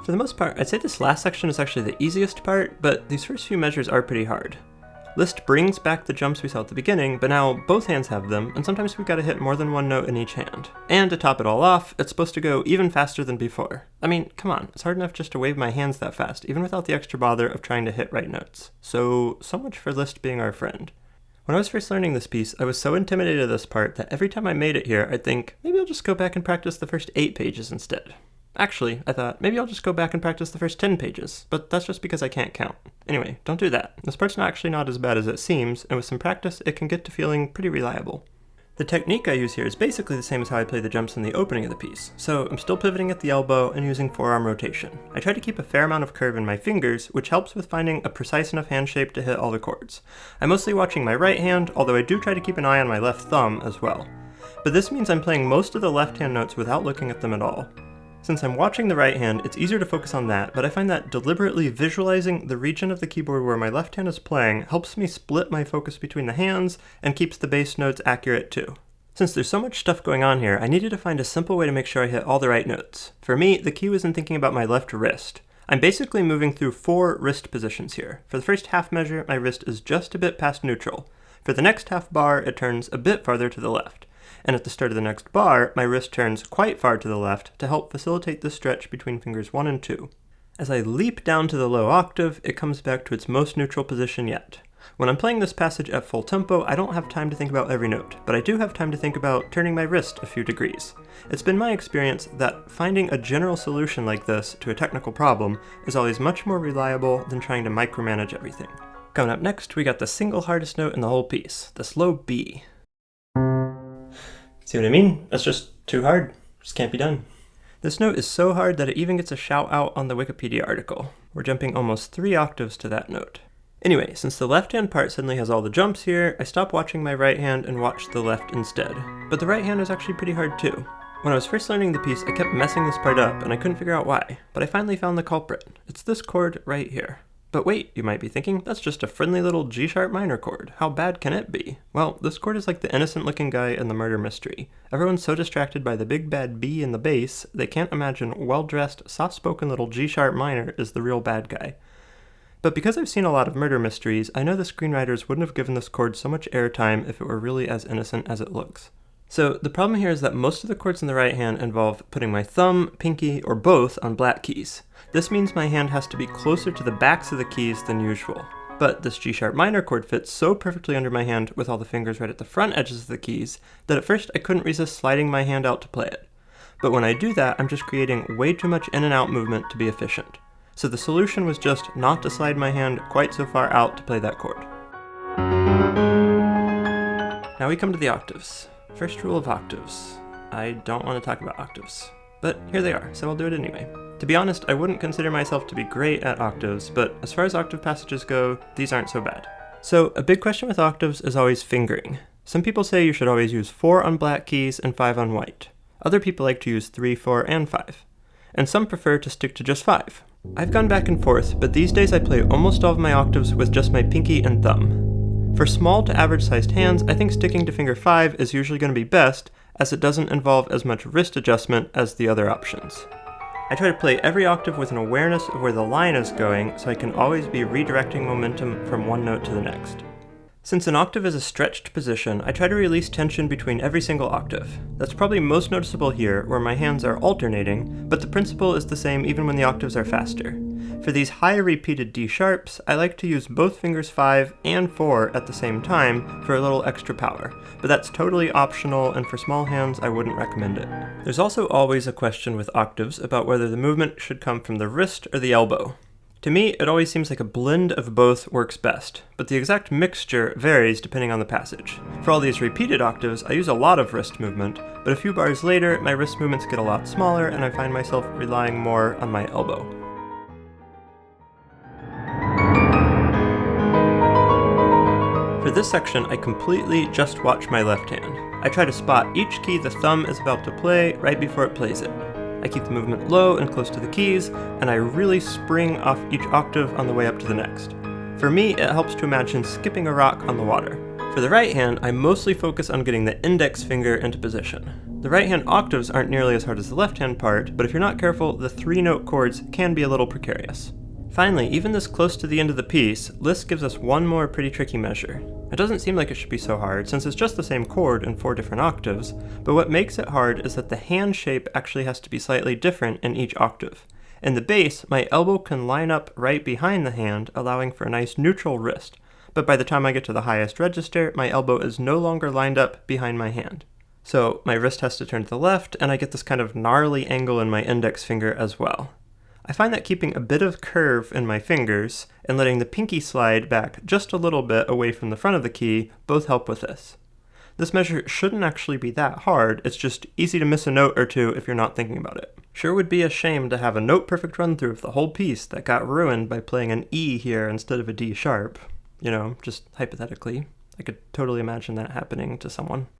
For the most part, I'd say this last section is actually the easiest part, but these first few measures are pretty hard. List brings back the jumps we saw at the beginning, but now both hands have them, and sometimes we've got to hit more than one note in each hand. And to top it all off, it's supposed to go even faster than before. I mean, come on, it's hard enough just to wave my hands that fast, even without the extra bother of trying to hit right notes. So much for List being our friend. When I was first learning this piece, I was so intimidated of this part that every time I made it here, I'd think, maybe I'll just go back and practice the first 8 pages instead. Actually, I thought, maybe I'll just go back and practice the first 10 pages, but that's just because I can't count. Anyway, don't do that. This part's actually not as bad as it seems, and with some practice, it can get to feeling pretty reliable. The technique I use here is basically the same as how I play the jumps in the opening of the piece, so I'm still pivoting at the elbow and using forearm rotation. I try to keep a fair amount of curve in my fingers, which helps with finding a precise enough hand shape to hit all the chords. I'm mostly watching my right hand, although I do try to keep an eye on my left thumb as well. But this means I'm playing most of the left hand notes without looking at them at all. Since I'm watching the right hand, it's easier to focus on that, but I find that deliberately visualizing the region of the keyboard where my left hand is playing helps me split my focus between the hands and keeps the bass notes accurate too. Since there's so much stuff going on here, I needed to find a simple way to make sure I hit all the right notes. For me, the key was in thinking about my left wrist. I'm basically moving through 4 wrist positions here. For the first half measure, my wrist is just a bit past neutral. For the next half bar, it turns a bit farther to the left. And at the start of the next bar, my wrist turns quite far to the left to help facilitate the stretch between fingers 1 and 2. As I leap down to the low octave, it comes back to its most neutral position yet. When I'm playing this passage at full tempo, I don't have time to think about every note, but I do have time to think about turning my wrist a few degrees. It's been my experience that finding a general solution like this to a technical problem is always much more reliable than trying to micromanage everything. Coming up next, we got the single hardest note in the whole piece, this low B. See what I mean? That's just too hard. Just can't be done. This note is so hard that it even gets a shout out on the Wikipedia article. We're jumping almost 3 octaves to that note. Anyway, since the left hand part suddenly has all the jumps here, I stopped watching my right hand and watched the left instead. But the right hand is actually pretty hard too. When I was first learning the piece, I kept messing this part up and I couldn't figure out why, but I finally found the culprit. It's this chord right here. But wait, you might be thinking, that's just a friendly little G-sharp minor chord. How bad can it be? Well, this chord is like the innocent-looking guy in the murder mystery. Everyone's so distracted by the big bad B in the bass, they can't imagine well-dressed, soft-spoken little G-sharp minor is the real bad guy. But because I've seen a lot of murder mysteries, I know the screenwriters wouldn't have given this chord so much airtime if it were really as innocent as it looks. So the problem here is that most of the chords in the right hand involve putting my thumb, pinky, or both on black keys. This means my hand has to be closer to the backs of the keys than usual. But this G-sharp minor chord fits so perfectly under my hand with all the fingers right at the front edges of the keys that at first I couldn't resist sliding my hand out to play it. But when I do that, I'm just creating way too much in and out movement to be efficient. So the solution was just not to slide my hand quite so far out to play that chord. Now we come to the octaves. First rule of octaves. I don't want to talk about octaves. But here they are, so I'll do it anyway. To be honest, I wouldn't consider myself to be great at octaves, but as far as octave passages go, these aren't so bad. So a big question with octaves is always fingering. Some people say you should always use 4 on black keys and 5 on white. Other people like to use 3, 4, and 5. And some prefer to stick to just 5. I've gone back and forth, but these days I play almost all of my octaves with just my pinky and thumb. For small to average sized hands, I think sticking to finger 5 is usually going to be best, as it doesn't involve as much wrist adjustment as the other options. I try to play every octave with an awareness of where the line is going, so I can always be redirecting momentum from one note to the next. Since an octave is a stretched position, I try to release tension between every single octave. That's probably most noticeable here, where my hands are alternating, but the principle is the same even when the octaves are faster. For these high repeated D sharps, I like to use both fingers 5 and 4 at the same time for a little extra power, but that's totally optional, and for small hands I wouldn't recommend it. There's also always a question with octaves about whether the movement should come from the wrist or the elbow. To me, it always seems like a blend of both works best, but the exact mixture varies depending on the passage. For all these repeated octaves, I use a lot of wrist movement, but a few bars later, my wrist movements get a lot smaller and I find myself relying more on my elbow. For this section, I completely just watch my left hand. I try to spot each key the thumb is about to play right before it plays it. I keep the movement low and close to the keys, and I really spring off each octave on the way up to the next. For me, it helps to imagine skipping a rock on the water. For the right hand, I mostly focus on getting the index finger into position. The right-hand octaves aren't nearly as hard as the left-hand part, but if you're not careful, the 3-note chords can be a little precarious. Finally, even this close to the end of the piece, Liszt gives us one more pretty tricky measure. It doesn't seem like it should be so hard, since it's just the same chord in 4 different octaves, but what makes it hard is that the hand shape actually has to be slightly different in each octave. In the bass, my elbow can line up right behind the hand, allowing for a nice neutral wrist, but by the time I get to the highest register, my elbow is no longer lined up behind my hand. So my wrist has to turn to the left, and I get this kind of gnarly angle in my index finger as well. I find that keeping a bit of curve in my fingers and letting the pinky slide back just a little bit away from the front of the key both help with this. This measure shouldn't actually be that hard, it's just easy to miss a note or two if you're not thinking about it. Sure would be a shame to have a note-perfect run-through of the whole piece that got ruined by playing an E here instead of a D sharp. You know, just hypothetically. I could totally imagine that happening to someone.